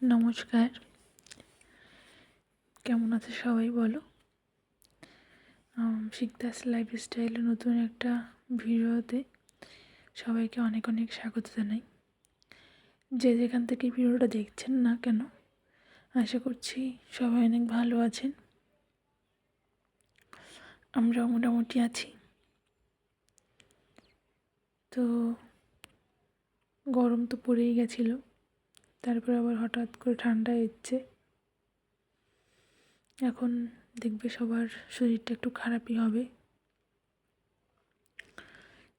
নমস্কার, কেমন আছে সবাই বলো। শিকদাস লাইফস্টাইলের নতুন একটা ভিডিওতে সবাইকে অনেক অনেক স্বাগত জানাই। যে যেখান থেকে ভিডিওটা দেখছেন না কেন, আশা করছি সবাই অনেক ভালো আছেন। আমরাও মোটামুটি আছি। তো গরম তো পড়েই গেছিলো, তারপর আবার হঠাৎ করে ঠান্ডা এসছে। এখন দেখবে সবার শরীরটা একটু খারাপই হবে,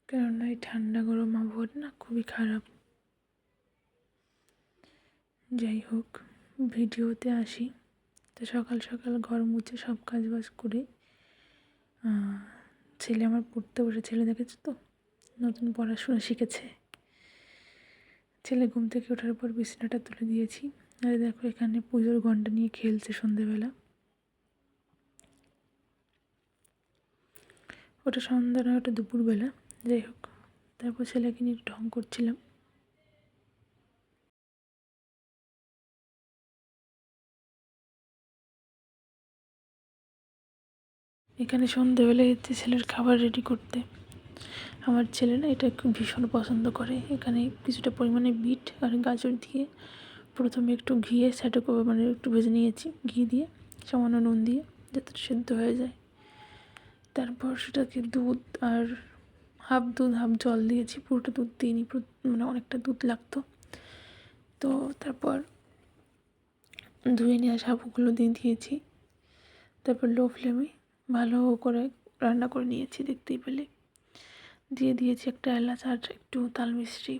কেননা এই ঠান্ডা গরম আবহাওয়াটা না খুবই খারাপ। যাই হোক, ভিডিওতে আসি। তো সকাল সকাল ঘর মুছে সব কাজ বাজ করে ছেলে আমার পড়তে বসে, ছেলে দেখেছো তো নতুন পড়াশোনা শিখেছে। ছেলে ঘুম থেকে ওঠার পর বিছানাটা তুলে দিয়েছি, আর দেখো এখানে পুজোর ঘন্টা নিয়ে খেলছে সন্ধেবেলা। ওটা সন্ধ্যা নয়, ওটা দুপুরবেলা। যাই হোক, তারপর ছেলেকে নিয়ে ঢং করছিলাম। এখানে সন্ধেবেলা এসেছে ছেলের খাবার রেডি করতে। আমার ছেলে না এটা খুব ভীষণ পছন্দ করে। এখানে কিছুটা পরিমাণে বিট আর গাজর দিয়ে প্রথমে একটু ঘিয়ে সেটা মানে একটু ভেজে নিয়েছি, ঘি দিয়ে সামান্য নুন দিয়ে, যাতে সেদ্ধ হয়ে যায়। তারপর সেটাকে দুধ আর হাফ দুধ হাফ জল দিয়েছি, পুরোটা দুধ দিইনি, মানে অনেকটা দুধ লাগতো। তো তারপর ধুয়ে নেওয়া সাবুগুলো দিয়ে দিয়েছি। তারপর লো ফ্লেমে ভালো করে রান্না করে নিয়েছি, দেখতেই পেলে। দিয়ে দিয়েছি একটা এলাচ আর একটু তাল মিষ্টি।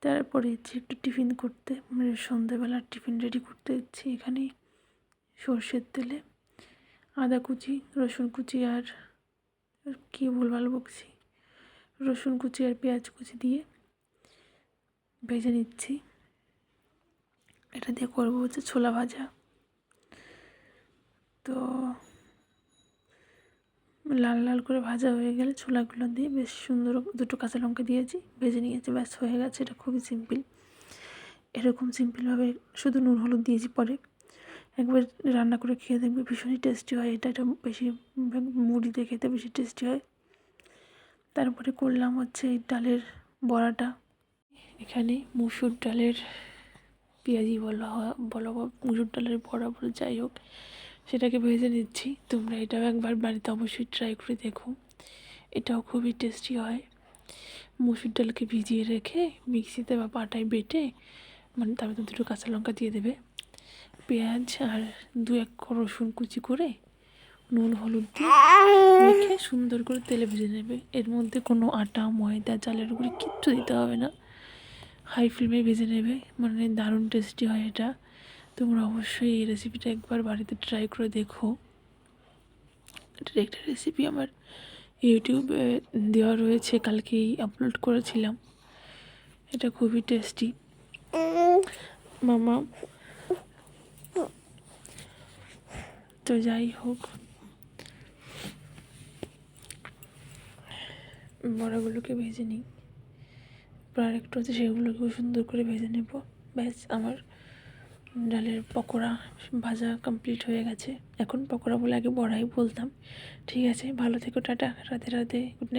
তারপরে একটু টিফিন করতে, মানে সন্ধ্যেবেলার টিফিন রেডি করতে যাচ্ছি। এখানে সর্ষের তেলে আদা কুচি, রসুন কুচি আর কী ভুলভাল বকছি, রসুন কুচি আর পেঁয়াজ কুচি দিয়ে ভেজে নিচ্ছি। এটা দিয়ে করবো হচ্ছে ছোলা ভাজা। তো লাল লাল করে ভাজা হয়ে গেলে ছোলাগুলো দিয়ে বেশ সুন্দর দুটো কাঁচা লঙ্কা দিয়েছি, ভেজে নিয়েছি, ব্যাস হয়ে গেছে। এটা খুবই সিম্পল। এরকম সিম্পলভাবে শুধু নুন হলুদ দিয়েছি, পরে একবার রান্না করে খেয়ে দেখবে ভীষণই টেস্টি হয়। এটা বেশি মুড়ি দিয়ে খেতে বেশি টেস্টি হয়। তারপরে করলাম হচ্ছে এই ডালের বড়াটা। এখানে মুসুর ডালের পেঁয়াজি বলা বলো বা মুসুর ডালের বড়া বলে, যাই হোক, সেটাকে ভেজে নিচ্ছি। তোমরা এটাও একবার বাড়িতে অবশ্যই ট্রাই করে দেখো, এটাও খুবই টেস্টি হয়। মুসুর ডালকে ভিজিয়ে রেখে মিক্সিতে বা পাটায় বেটে, মানে তারপরে দুটো কাঁচা লঙ্কা দিয়ে দেবে, পেঁয়াজ আর দু এক রসুন কুচি করে নুন হলুদ দিয়ে মেখে সুন্দর করে তেলে ভেজে নেবে। এর মধ্যে কোনো আটা ময়দা চালের গুঁড়ি কিচ্ছু দিতে হবে না, হাই ফ্লেমে ভেজে নেবে। মানে দারুণ টেস্টি হয় এটা। তোমরা অবশ্যই এই রেসিপিটা একবার বাড়িতে ট্রাই করে দেখো। এটার একটা রেসিপি আমার ইউটিউবে দেওয়া রয়েছে, কালকেই আপলোড করেছিলাম। এটা খুবই টেস্টি। মামা তো যাই হোক, বড়াগুলোকে ভেজে নিই। আর একটু হচ্ছে সেগুলোকেও সুন্দর করে ভেজে নেব। ব্যাস, আমার ডালের পকোড়া ভাজা কমপ্লিট হয়ে গেছে। এখন পকোড়া বলে আগে বড়াই বলতাম। ঠিক আছে, ভালো থেকো, tata, Radhe Radhe, good night.